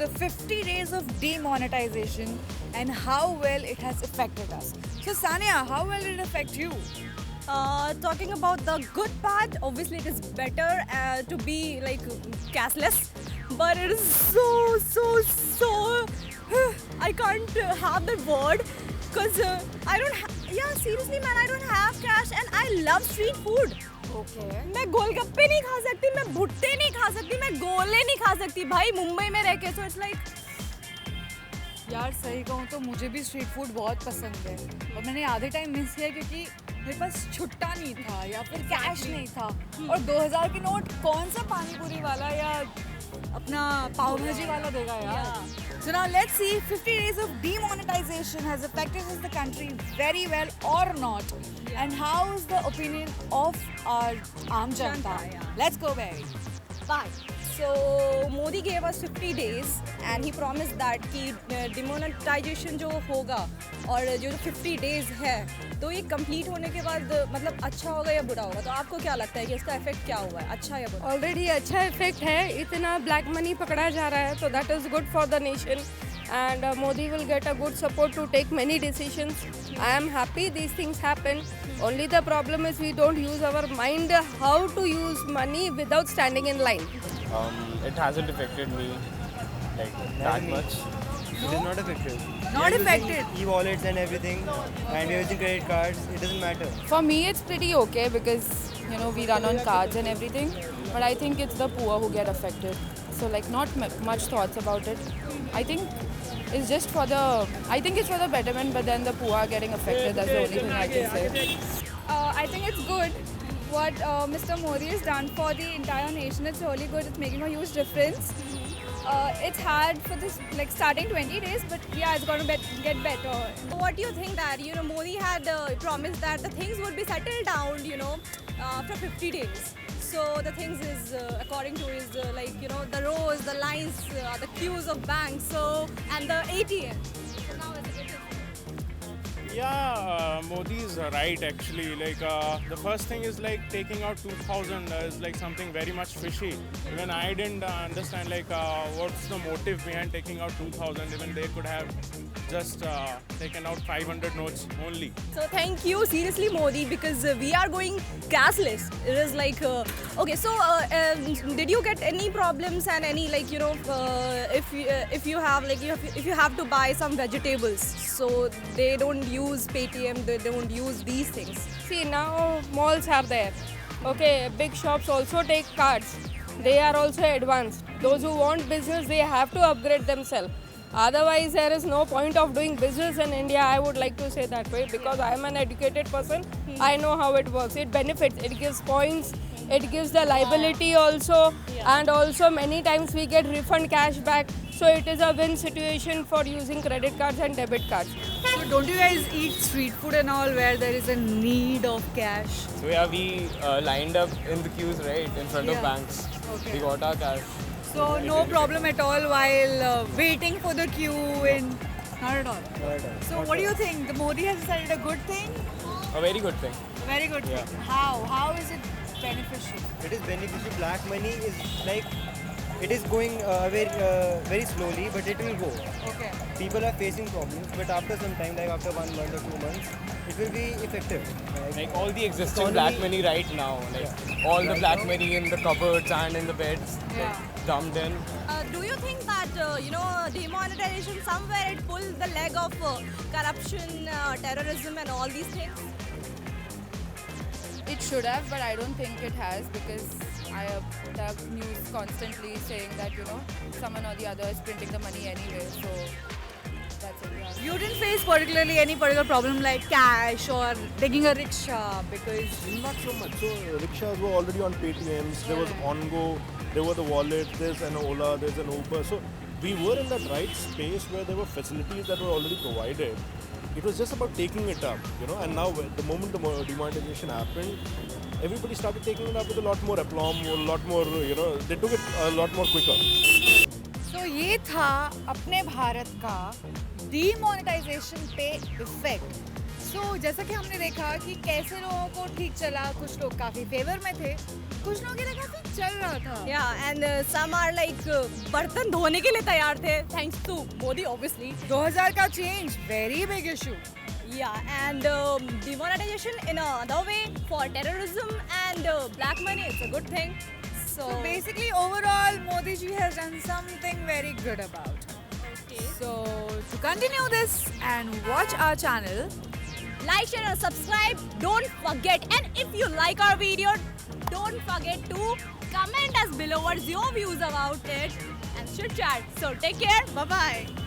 the 50 days of demonetization and how well it has affected us. So Sania, how well did it affect you? Talking about the good part, obviously it is better to be like cashless, but it is so I can't have that word because I don't seriously man, I don't have cash and I love street food. Okay. मैं गोलगप्पे नहीं खा सकती, मैं भुट्टे नहीं खा सकती, मैं गोले नहीं खा सकती भाई मुंबई में रह के. So it's like यार सही कहूँ तो मुझे भी स्ट्रीट फूड बहुत पसंद है और मैंने आधे टाइम मिस किया क्योंकि मेरे पास छुट्टा नहीं था या फिर कैश नहीं था और 2000 के नोट कौन सा पानी पूरी वाला या अपना पाव भाजी वाला देगा यार. So now let's see 50 days of demonetization has affected us the country very well or not and how is the opinion of our aam janta. Let's go Barry. Bye. So Modi gave us 50 days and he promised that कि demonetization जो होगा और जो 50 days है तो ये complete होने के बाद मतलब अच्छा होगा या बुरा होगा. तो आपको क्या लगता है कि इसका effect क्या हुआ है, अच्छा या बुरा? ऑलरेडी अच्छा इफेक्ट है. इतना ब्लैक मनी पकड़ा जा रहा है तो that is good for the nation and Modi will get a good support to take many decisions. I am happy these things happen. Only the problem is we don't use our mind how to use money without standing in line. It hasn't affected me like that much. It is not effective. Not We are using affected. E-wallets and everything, and we are using credit cards. It doesn't matter. For me, it's pretty okay because we run on cards and everything. But I think it's the poor who get affected. So like not much thoughts about it. I think it's just for the. I think it's for the betterment, but then the poor are getting affected. That's the only thing I can say. I think it's good what Mr. Modi has done for the entire nation. It's really good. It's making a huge difference. It's hard for this like starting 20 days, but yeah, it's going to get better. What do you think that Modi had promised that the things would be settled down after 50 days? So the things is according to is like the rows, the lines, the queues of banks, and the ATM. So now it's Yeah, Modi is right actually. Like the first thing is like taking out 2000 is like something very much fishy. Even I didn't understand like what's the motive behind taking out 2000. Even they could have just taken out 500 notes only. So thank you seriously Modi because we are going cashless. It is like okay. So did you get any problems and any like if you have like if you have to buy some vegetables, so they don't use Paytm, they don't use these things. See, now malls are there. Okay, big shops also take cards. They are also advanced. Those who want business, they have to upgrade themselves. Otherwise, there is no point of doing business in India. I would like to say that way because I am an educated person. I know how it works. It benefits. It gives points. It gives the liability also. And also many times we get refund cash back. So it is a win situation for using credit cards and debit cards. So don't you guys eat street food and all where there is a need of cash? So yeah, we lined up in the queues right in front of banks. Okay. We got our cash. So no problem at all while waiting for the queue in. Not at all. Not at all. So what do you think? The Modi has decided a good thing? A very good thing. A very good thing. How? How is it beneficial? It is beneficial. Black money is like it is going very slowly, but it will go. Okay. People are facing problems, but after some time, like after 1 month or 2 months, it will be effective. Like all the existing Economy- black money right now, like all the black money in the cupboards and in the beds, like, dumped in. Do you think that demonetization somewhere it pulled the leg of corruption, terrorism, and all these things? It should have, but I don't think it has because I have news constantly saying that someone or the other is printing the money anyway. So that's it. Yeah. You didn't face particularly any particular problem like cash or taking a rickshaw because Not so much. So rickshaws were already on Paytms. There was Ongo. There were the wallet. There's an Ola. There's an Uber. So we were in that right space where there were facilities that were already provided. It was just about taking it up, And now the moment the demonetization happened, everybody started taking it up with a lot more aplomb, a lot more, they took it a lot more quicker. तो ये था अपने भारत का demonetisation पे effect. सो जैसा कि हमने देखा कि कैसे लोगों को ठीक चला, कुछ लोग काफ़ी फेवर में थे कुछ लोगों के लिए काफी चल रहा था. Yeah, and some are like बर्तन धोने के लिए तैयार थे, thanks to Modi obviously. 2000 का change, very big issue. Yeah, and demonetization in another way for terrorism and black money, it's a good thing. So Basically, overall, Modi ji has done something very good about it. okay. So, to continue this and watch our channel, Like, share and subscribe, don't forget. And if you like our video, don't forget to comment us below what's your views about it and chit chat. So take care, bye bye.